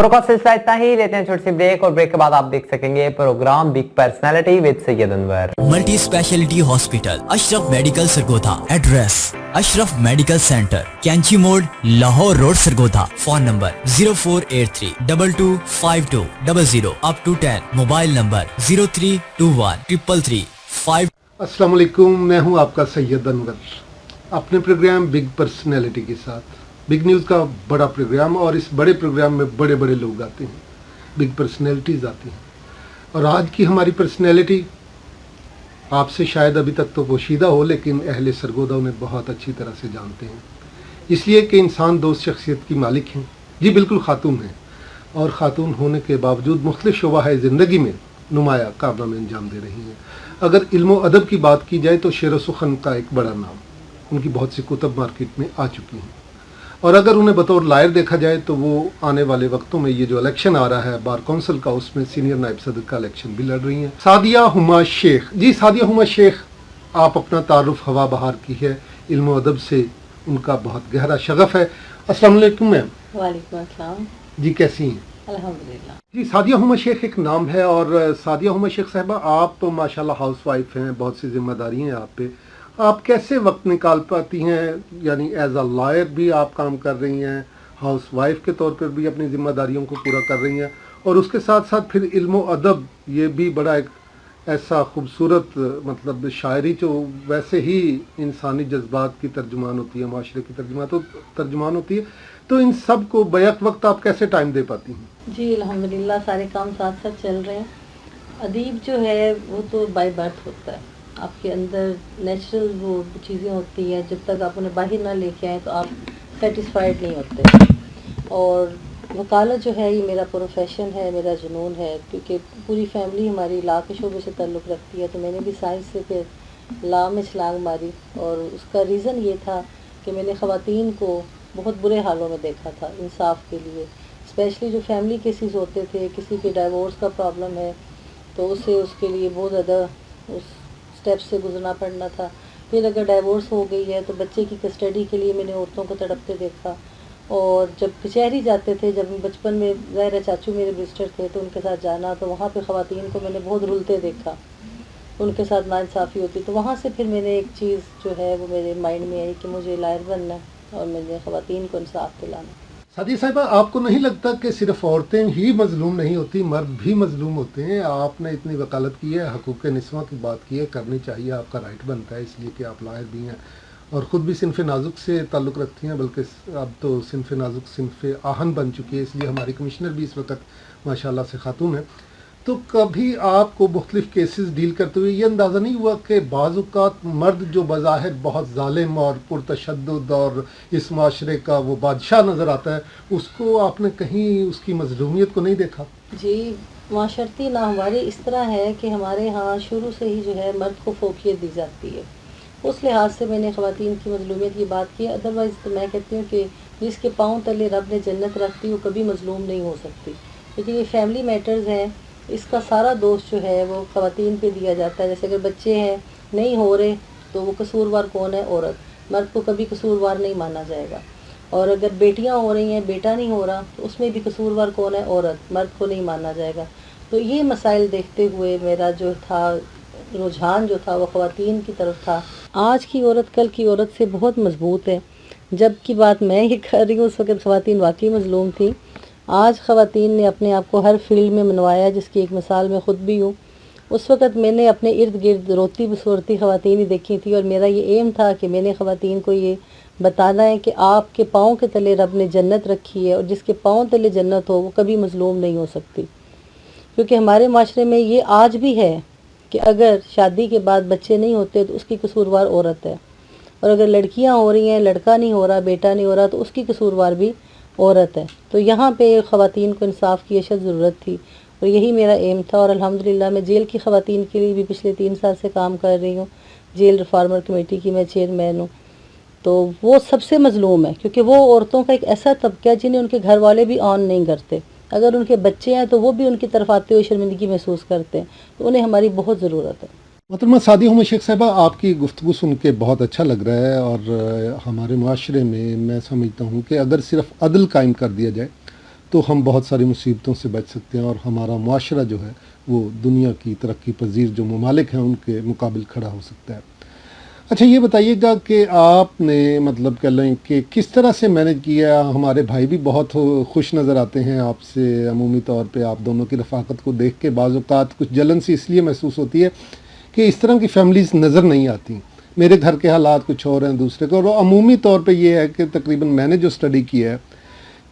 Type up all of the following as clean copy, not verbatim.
खबरों का सिलसिला इतना ही, लेते हैं छोटी सी ब्रेक और ब्रेक के बाद आप देख सकेंगे programme big personality with Syed Anwar. Multi speciality hospital Ashraf medical Sargodha. Address Ashraf medical centre, Kainchi Mor, Lahore road, Sargodha. Phone number 0483225200 up to 10। Mobile number 03213335। अस्सलाम वालेकुम, मैं हूं आपका सैयद अनवर अपने प्रोग्राम बिग पर्सनैलिटी के साथ। बिग न्यूज़ का बड़ा प्रोग्राम, और इस बड़े प्रोग्राम में बड़े बड़े लोग आते हैं, बिग पर्सनैलिटीज़ आती हैं। और आज की हमारी पर्सनैलिटी आपसे शायद अभी तक तो पोशीदा हो, लेकिन अहले सरगोदा उन्हें बहुत अच्छी तरह से जानते हैं, इसलिए कि इंसान दोस्त शख्सियत की मालिक हैं। जी बिल्कुल, ख़ातून हैं, और ख़ातून होने के बावजूद मुख्तलिफ शोबा है ज़िंदगी में नुमाया कारनामे अंजाम दे रही हैं। अगर इल्म व अदब की बात की जाए तो शेर व सुखन का एक बड़ा नाम, उनकी बहुत सी कुतब मार्केट में आ चुकी हैं। और अगर उन्हें बतौर लायर देखा जाए तो वो आने वाले वक्तों में ये जो इलेक्शन आ रहा है बार कौंसिल का, उसमें सीनियर नायब सदर का इलेक्शन भी लड़ रही हैं। सादिया हुमा शेख। जी सादिया हुमा शेख, आप अपना तारुफ हवा बहार की है, इल्म व अदब से उनका बहुत गहरा शगफ है। अस्सलाम वालेकुम मैम। वालेकुम अस्सलाम। जी कैसी हैं? अल्हम्दुलिल्लाह। जी सादिया हुमा शेख एक नाम है, और सादिया हुमा शेख साहिबा आप माशाल्लाह हाउस वाइफ हैं, बहुत सी जिम्मेदारी हैं आप पे। आप कैसे वक्त निकाल पाती हैं, यानी एज अ लॉयर भी आप काम कर रही हैं, हाउस वाइफ के तौर पर भी अपनी जिम्मेदारियों को पूरा कर रही हैं, और उसके साथ साथ फिर इल्म व अदब, ये भी बड़ा एक ऐसा खूबसूरत मतलब शायरी जो वैसे ही इंसानी जज्बात की तर्जुमान होती है, माशरे की तर्जुमान होती है, तो इन सब को बैक वक्त आप कैसे टाइम दे पाती हैं? जी अल्हम्दुलिल्लाह, सारे काम साथ साथ चल रहे हैं। अदीब जो है वो तो बाय बर्थ होता है, आपके अंदर नेचुरल वो चीज़ें होती हैं, जब तक आप उन्हें बाहर ना लेके आए तो आप सेटिस्फाइड नहीं होते। और वकालत जो है ये मेरा प्रोफेशन है, मेरा जुनून है, क्योंकि पूरी फैमिली हमारी लॉ के शोबे से ताल्लुक़ रखती है, तो मैंने भी साइंस से फिर लॉ में छलांग मारी। और उसका रीज़न ये था कि मैंने ख़वातीन को बहुत बुरे हालों में देखा था इंसाफ के लिए, स्पेशली जो फैमिली केसेस होते थे, किसी के डाइवोर्स का प्रॉब्लम है तो उसके लिए बहुत ज़्यादा उस स्टेप से गुजरना पड़ना था। फिर अगर डाइवोर्स हो गई है तो बच्चे की कस्टडी के लिए मैंने औरतों को तड़पते देखा। और जब कचहरी जाते थे, जब बचपन में ज़ाहिर चाचू मेरे विजिटर थे तो उनके साथ जाना, तो वहाँ पे ख़वातीन को मैंने बहुत रुलते देखा, उनके साथ नाइंसाफ़ी होती। तो वहाँ से फिर मैंने एक चीज़ जो है वो मेरे माइंड में आई कि मुझे लायर बनना है और मैंने ख़वातीन को इंसाफ दिलाना। सादिया साहिबा, आपको नहीं लगता कि सिर्फ औरतें ही मजलूम नहीं होती, मर्द भी मजलूम होते हैं? आपने इतनी वकालत की है, हकूक़ निस्वां की बात की है, करनी चाहिए, आपका राइट बनता है, इसलिए कि आप लायर भी हैं और ख़ुद भी सिनफ़ नाजुक से ताल्लुक़ रखती हैं, बल्कि अब तो सिनफ़ नाजुक सिनफ़ आहन बन चुकी है, इसलिए हमारी कमिश्नर भी इस वक्त माशाल्लाह से ख़ातून है। तो कभी आपको मुख्तलिफ़ केसेस डील करते हुए ये अंदाज़ा नहीं हुआ कि बाज़ औक़ात मर्द जो बज़ाहिर बहुत ज़ालिम और पुरतशद्दुद और इस माशरे का वो बादशाह नज़र आता है, उसको आपने कहीं उसकी मज़लूमियत को नहीं देखा? जी, माशरती नाहवारी इस तरह है कि हमारे यहाँ शुरू से ही जो है मर्द को फोकियत दी जाती है, उस लिहाज से मैंने ख़वातीन की मज़लूमियत की बात की। अदरवाइज़ तो मैं कहती हूँ कि जिसके पाँव तले रब ने जन्नत रख दी वो कभी मज़लूम नहीं हो सकती, क्योंकि ये फैमिली मैटर्स हैं, इसका सारा दोष जो है वो ख़वातीन पे दिया जाता है। जैसे अगर बच्चे हैं नहीं हो रहे तो वो कसूरवार कौन है? औरत। मर्द को कभी कसूरवार नहीं माना जाएगा। और अगर बेटियां हो रही हैं, बेटा नहीं हो रहा, तो उसमें भी कसूरवार कौन है? औरत। मर्द को नहीं माना जाएगा। तो ये मसाइल देखते हुए मेरा जो था रुझान जो था वो ख़वातीन की तरफ था। आज की औरत कल की औरत से बहुत मजबूत है। जब की बात मैं ये कर रही हूँ उस वक्त ख़वातीन वाकई मजलूम थी। आज ख़वातीन ने अपने आप को हर फील्ड में मनवाया, जिसकी एक मिसाल मैं ख़ुद भी हूँ। उस वक़्त मैंने अपने इर्द गिर्द रोती बसोरती ख़वातीन ही देखी थी, और मेरा ये एम था कि मैंने ख़वातीन को ये बताना है कि आपके पाँव के तले रब ने जन्नत रखी है, और जिसके पाँव तले जन्नत हो वो कभी मज़लूम नहीं हो सकती। क्योंकि हमारे माशरे में ये आज भी है कि अगर शादी के बाद बच्चे नहीं होते तो उसकी कसूरवार औरत है, और अगर लड़कियाँ हो रही हैं, लड़का नहीं हो रहा, बेटा नहीं हो रहा, तो उसकी कसूरवार भी औरत है। तो यहाँ पे ख़वातीन को इंसाफ की अशद ज़रूरत थी, और यही मेरा एम था। और अल्हम्दुलिल्लाह मैं जेल की ख़वातीन के लिए भी पिछले 3 साल से काम कर रही हूँ। जेल रिफॉर्मर कमेटी की मैं चेयरमैन हूँ। तो वो सबसे मज़लूम है, क्योंकि वो औरतों का एक ऐसा तबका है जिन्हें उनके घर वाले भी ऑन नहीं करते। अगर उनके बच्चे हैं तो वो भी उनकी तरफ आते हुए शर्मिंदगी महसूस करते हैं, तो उन्हें हमारी बहुत ज़रूरत है। मोहतरमा सादिया हुमा शेख साहिबा, आपकी गुफ्तगू सुन के बहुत अच्छा लग रहा है, और हमारे माशरे में मैं समझता हूँ कि अगर सिर्फ अदल कायम कर दिया जाए تو ہم بہت ساری مصیبتوں سے بچ سکتے ہیں اور ہمارا معاشرہ جو ہے وہ دنیا کی ترقی پذیر جو ممالک ہیں ان کے مقابل کھڑا ہو سکتا ہے۔ اچھا یہ بتائیے گا کہ آپ نے مطلب کہہ لیں کہ کس طرح سے مینج کیا؟ ہمارے بھائی بھی بہت خوش نظر آتے ہیں آپ سے، عمومی طور پہ آپ دونوں کی رفاقت کو دیکھ کے بعض اوقات کچھ جلن سی اس لیے محسوس ہوتی ہے کہ اس طرح کی فیملیز نظر نہیں آتی۔ میرے گھر کے حالات کچھ اور ہیں دوسرے کو، اور عمومی طور پہ یہ ہے کہ تقریباً میں نے جو اسٹڈی کیا ہے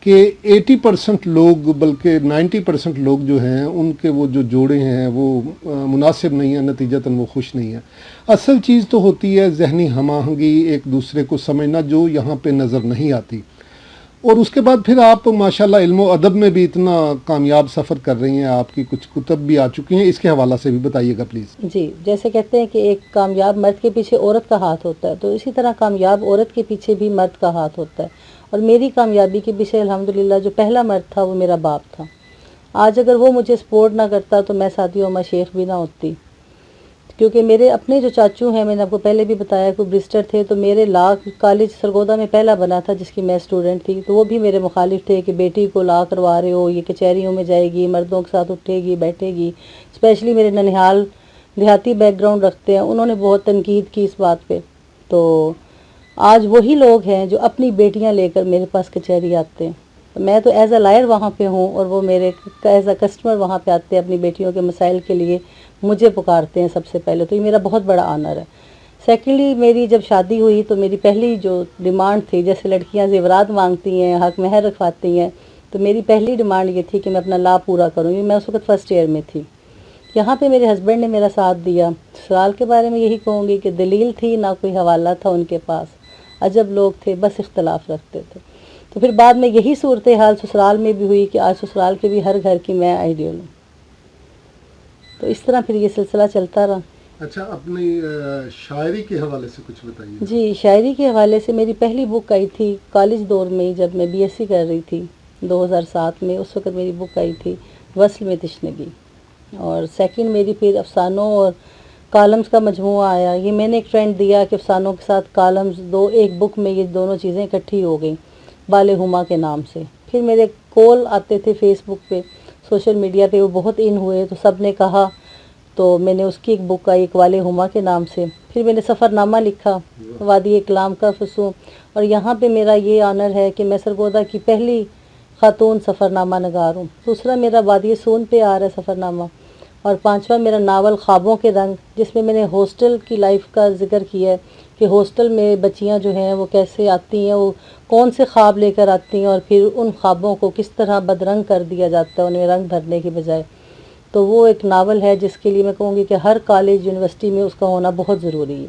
کہ 80% لوگ بلکہ 90% لوگ جو ہیں ان کے وہ جو جوڑے ہیں وہ مناسب نہیں ہیں، نتیجتاً وہ خوش نہیں ہیں۔ اصل چیز تو ہوتی ہے ذہنی ہم آہنگی، ایک دوسرے کو سمجھنا، جو یہاں پہ نظر نہیں آتی۔ اور اس کے بعد پھر آپ ماشاءاللہ علم و ادب میں بھی اتنا کامیاب سفر کر رہی ہیں، آپ کی کچھ کتب بھی آ چکی ہیں، اس کے حوالہ سے بھی بتائیے گا پلیز۔ جی، جیسے کہتے ہیں کہ ایک کامیاب مرد کے پیچھے عورت کا ہاتھ ہوتا ہے، تو اسی طرح کامیاب عورت کے پیچھے بھی مرد کا ہاتھ ہوتا ہے، اور میری کامیابی کے پیچھے الحمدللہ جو پہلا مرد تھا وہ میرا باپ تھا۔ آج اگر وہ مجھے سپورٹ نہ کرتا تو میں سعدیہ عمر شیخ بھی نہ ہوتی، کیونکہ میرے اپنے جو چاچو ہیں، میں نے آپ کو پہلے بھی بتایا کہ برسٹر تھے، تو میرے لا کالج سرگودا میں پہلا بنا تھا جس کی میں اسٹوڈنٹ تھی، تو وہ بھی میرے مخالف تھے کہ بیٹی کو لا کروا رہے ہو، یہ کچہریوں میں جائے گی، مردوں کے ساتھ اٹھے گی بیٹھے گی، اسپیشلی میرے ننہال دیہاتی بیک گراؤنڈ رکھتے ہیں، انہوں نے بہت تنقید کی اس بات پہ۔ تو آج وہی لوگ ہیں جو اپنی بیٹیاں لے کر میرے پاس کچہری آتے ہیں، میں تو ایز اے لائر وہاں پہ ہوں، اور وہ میرے ایز اے کسٹمر وہاں پہ آتے ہیں اپنی بیٹیوں کے مسائل کے لیے، مجھے پکارتے ہیں سب سے پہلے، تو یہ میرا بہت بڑا آنر ہے۔ سیکنڈلی میری جب شادی ہوئی تو میری پہلی جو ڈیمانڈ تھی، جیسے لڑکیاں زیورات مانگتی ہیں، حق مہر رکھواتی ہیں، تو میری پہلی ڈیمانڈ یہ تھی کہ میں اپنا لا پورا کروں، میں اس وقت فرسٹ ایئر میں تھی۔ یہاں پہ میرے ہسبینڈ نے میرا ساتھ دیا۔ سسرال کے بارے میں یہی کہوں گی کہ دلیل تھی نہ کوئی حوالہ تھا ان کے پاس، عجب لوگ تھے، بس اختلاف رکھتے تھے۔ تو پھر بعد میں یہی صورتحال سسرال میں بھی ہوئی کہ آج سسرال کے بھی ہر گھر کی میں آئیڈیل ہوں، تو اس طرح پھر یہ سلسلہ چلتا رہا۔ اچھا اپنی شاعری کے حوالے سے کچھ بتائیے۔ جی، شاعری کے حوالے سے میری پہلی بک آئی تھی کالج دور میں ہی، جب میں بی ایس سی کر رہی تھی 2007 میں، اس وقت میری بک آئی تھی وصل میں تشنگی، اور سیکنڈ میری پھر افسانوں اور کالمز کا مجموعہ آیا۔ یہ میں نے ایک ٹرینڈ دیا کہ افسانوں کے ساتھ کالمز دو ایک بک میں، یہ دونوں چیزیں اکٹھی ہو گئیں بال ہما کے نام سے۔ پھر میرے کال آتے تھے فیس بک پہ، سوشل میڈیا پہ، وہ بہت ان ہوئے تو سب نے کہا، تو میں نے اس کی ایک بک آئی اقوال ہما کے نام سے۔ پھر میں نے سفر نامہ لکھا وادی اقلام کا فصوں، اور یہاں پہ میرا یہ آنر ہے کہ میں سرگودا کی پہلی خاتون سفر نامہ نگار ہوں۔ دوسرا میرا وادی سون پہ آ رہا ہے سفر نامہ، اور پانچواں میرا ناول خوابوں کے رنگ، جس میں نے ہاسٹل کی لائف کا ذکر کیا ہے کہ ہاسٹل میں بچیاں جو ہیں وہ کیسے آتی ہیں، وہ کون سے خواب لے کر آتی ہیں، اور پھر ان خوابوں کو کس طرح بدرنگ کر دیا جاتا ہے ان میں رنگ بھرنے کی بجائے۔ تو وہ ایک ناول ہے جس کے لیے میں کہوں گی کہ ہر کالج یونیورسٹی میں اس کا ہونا بہت ضروری ہے،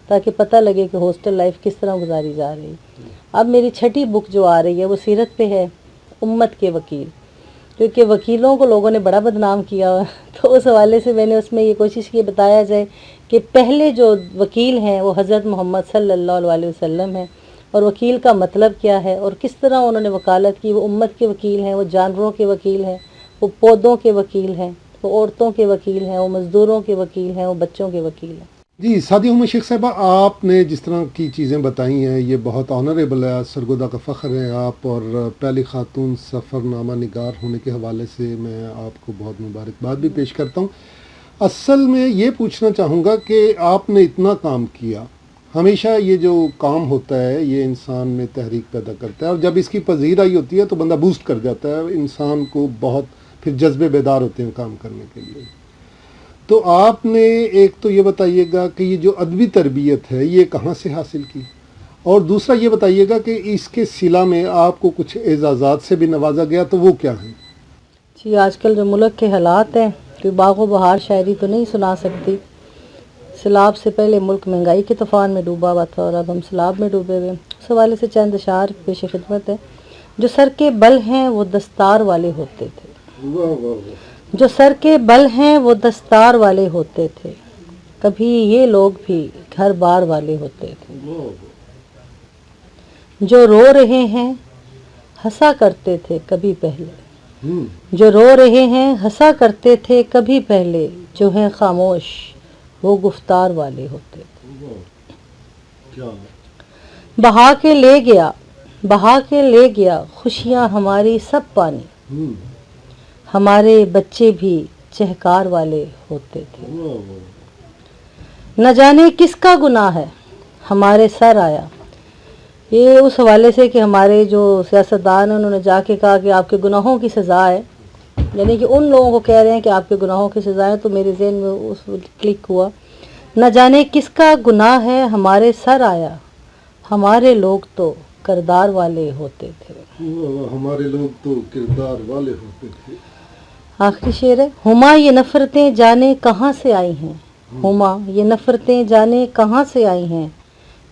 تاکہ پتہ لگے کہ ہاسٹل لائف کس طرح گزاری جا رہی ہے۔ اب میری چھٹی بک جو آ رہی ہے وہ سیرت پہ ہے، امت کے وکیل، کیونکہ وکیلوں کو لوگوں نے بڑا بدنام کیا ہوا، تو اس حوالے سے میں نے اس میں یہ کوشش کی بتایا جائے کہ پہلے جو وکیل ہیں وہ حضرت محمد صلی اللہ علیہ وسلم ہیں، اور وکیل کا مطلب کیا ہے، اور کس طرح انہوں نے وکالت کی۔ وہ امت کے وکیل ہیں، وہ جانوروں کے وکیل ہیں، وہ پودوں کے وکیل ہیں، وہ عورتوں کے وکیل ہیں، وہ مزدوروں کے وکیل ہیں، وہ بچوں کے وکیل ہیں۔ جی سعدیہ عمر شیخ صاحبہ، آپ نے جس طرح کی چیزیں بتائی ہیں یہ بہت آنریبل ہے، سرگودا کا فخر ہے آپ، اور پہلی خاتون سفر نامہ نگار ہونے کے حوالے سے میں آپ کو بہت مبارکباد بھی پیش کرتا ہوں۔ اصل میں یہ پوچھنا چاہوں گا کہ آپ نے اتنا کام کیا، ہمیشہ یہ جو کام ہوتا ہے یہ انسان میں تحریک پیدا کرتا ہے، اور جب اس کی پذیرائی ہوتی ہے تو بندہ بوسٹ کر جاتا ہے، انسان کو بہت پھر جذبے بیدار ہوتے ہیں کام کرنے کے لیے۔ تو آپ نے ایک تو یہ بتائیے گا کہ یہ جو ادبی تربیت ہے یہ کہاں سے حاصل کی، اور دوسرا یہ بتائیے گا کہ اس کے صلہ میں آپ کو کچھ اعزازات سے بھی نوازا گیا تو وہ کیا ہیں؟ جی، آج کل جو ملک کے حالات ہیں، کوئی باغ و بہار شاعری تو نہیں سنا سکتی۔ سیلاب سے پہلے ملک مہنگائی کے طوفان میں ڈوبا ہوا تھا، اور اب ہم سیلاب میں ڈوبے ہوئے، اس حوالے سے چند اشعار پیش خدمت ہے۔ جو سر کے بل ہیں وہ دستار والے ہوتے تھے، جو سر کے بل ہیں وہ دستار والے ہوتے تھے، کبھی یہ لوگ بھی گھر بار والے ہوتے تھے۔ جو رو رہے ہیں ہنسا کرتے تھے کبھی پہلے، جو رو رہے ہیں ہنسا کرتے تھے کبھی پہلے، جو ہیں خاموش وہ گفتار والے ہوتے تھے۔ بہا کے لے گیا خوشیاں ہماری سب پانی، हमारे बच्चे भी चहकार वाले होते थे। न जाने किसका गुनाह है हमारे सर आया। ये उस हवाले से कि हमारे जो सियासतदान हैं उन्होंने जाके कहा कि आपके गुनाहों की सज़ा है, यानी कि उन लोगों को कह रहे हैं कि आपके गुनाहों की सज़ा है, तो मेरे ज़हन में उस क्लिक हुआ, न जाने किसका गुनाह है हमारे सर आया, हमारे लोग तो किरदार वाले होते थे। हमारे लोग तो किरदार वाले होते थे। आखिरी शेर है, हुमा ये नफ़रतें जाने कहाँ से आई हैं, हुमा ये नफ़रतें जाने कहाँ से आई हैं,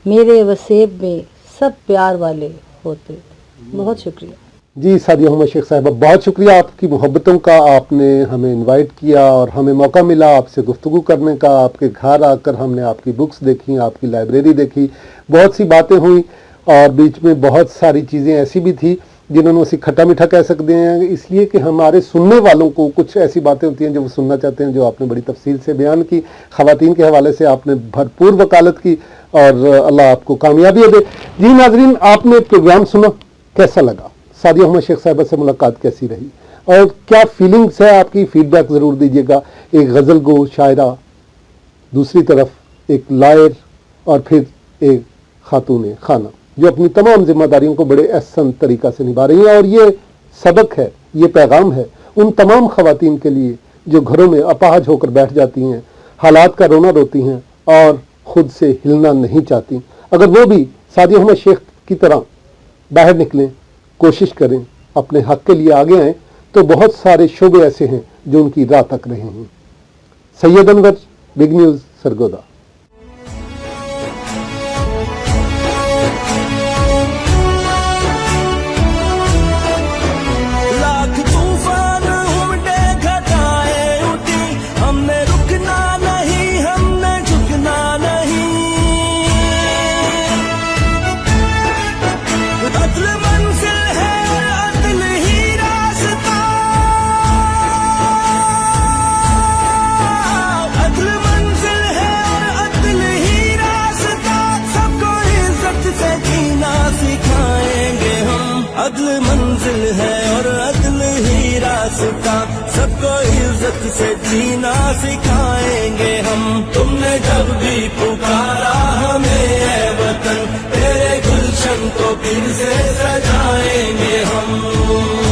मेरे वसेब में सब प्यार वाले होते थे। बहुत शुक्रिया जी सादिया हुमा शेख साहिबा, बहुत शुक्रिया आपकी मोहब्बतों का। आपने हमें इनवाइट किया और हमें मौका मिला आपसे गुफ्तगू करने का। आपके घर आकर हमने आपकी बुक्स देखी, आपकी लाइब्रेरी देखी, बहुत सी बातें हुई और बीच में बहुत सारी चीज़ें ऐसी भी थी जिन्होंने उसे खट्टा मीठा कह सकते हैं, इसलिए कि हमारे सुनने वालों को कुछ ऐसी बातें होती हैं जो वो सुनना चाहते हैं, जो आपने बड़ी तफसील से बयान की। ख़वातीन के हवाले से आपने भरपूर वकालत की और अल्लाह आपको कामयाबी दे। जी नाजरीन, आपने प्रोग्राम सुना, कैसा लगा? सादिया हुमा शेख साहिबा से मुलाकात कैसी रही और क्या फीलिंग्स है आपकी? फीडबैक ज़रूर दीजिएगा। एक गज़ल गो शायरा, दूसरी तरफ एक लायर और फिर एक खातून खाना जो अपनी तमाम जिम्मेदारियों को बड़े एहसन तरीक़ा से निभा रही हैं। और ये सबक है, ये पैगाम है उन तमाम ख़वातीन के लिए जो घरों में अपाहज होकर बैठ जाती हैं, हालात का रोना रोती हैं और ख़ुद से हिलना नहीं चाहती। अगर वो भी सादिया हुमा शेख की तरह बाहर निकलें, कोशिश करें, अपने हक़ के लिए आगे आएँ, तो बहुत सारे शोबे ऐसे हैं जो उनकी राह तक रहे हैं। Syed Anwar, big news, Sargodha. अदल मंजिल है और अदल ही रास्ता, सबको इज्जत से जीना सिखाएंगे हम। तुमने जब भी पुकारा हमें ऐ वतन, तेरे गुलशन को फिर से सजाएंगे हम।